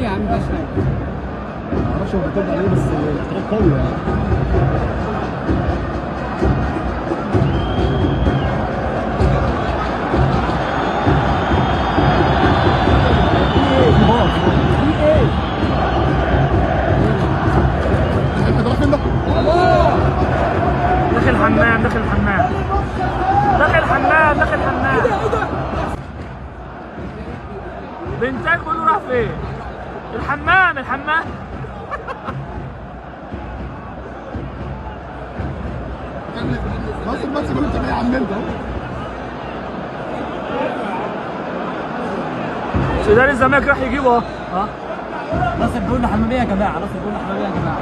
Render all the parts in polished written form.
يا عم مفيهاش حاجه. معرفش هو بيطبق عليه بس اختراق قوي يعني. داخل الحمام داخل الحمام داخل الحمام داخل الحمام. بنتك بيقول له راح فين؟ الحمام الحمام. بص الماتش بيقول انت ايه يا عم انت اهو. سيدان الزمالك راح يجيبه اهو. اه ناصر بيقول له حماميه يا جماعه، ناصر بيقول له حماميه يا جماعه.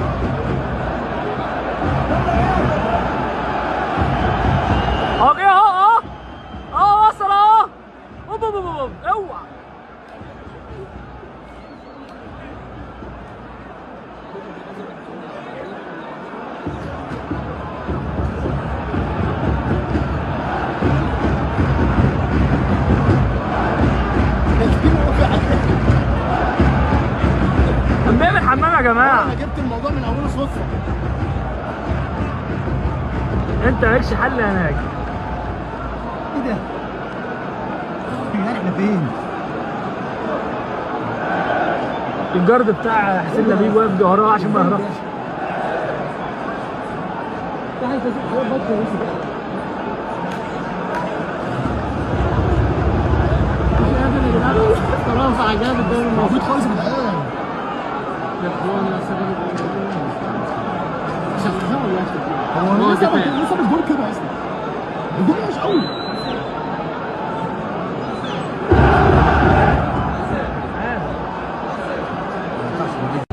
اه جه اهو اه وصل اهو. اوعى. حمام الحمام يا جماعه. انا جبت الموضوع من اوله صدفه. انت مالكش حل هناك. ايه ده؟ احنا فين؟ الجارد بتاع حسين لبيب واقف وراه عشان ما يهربش. رافع جامد الدوري المفروض خالص يا جدعان. يا اخوان يا سلام. شغال ولا هو لسه الجول كده اصلا. الجول مش قوي.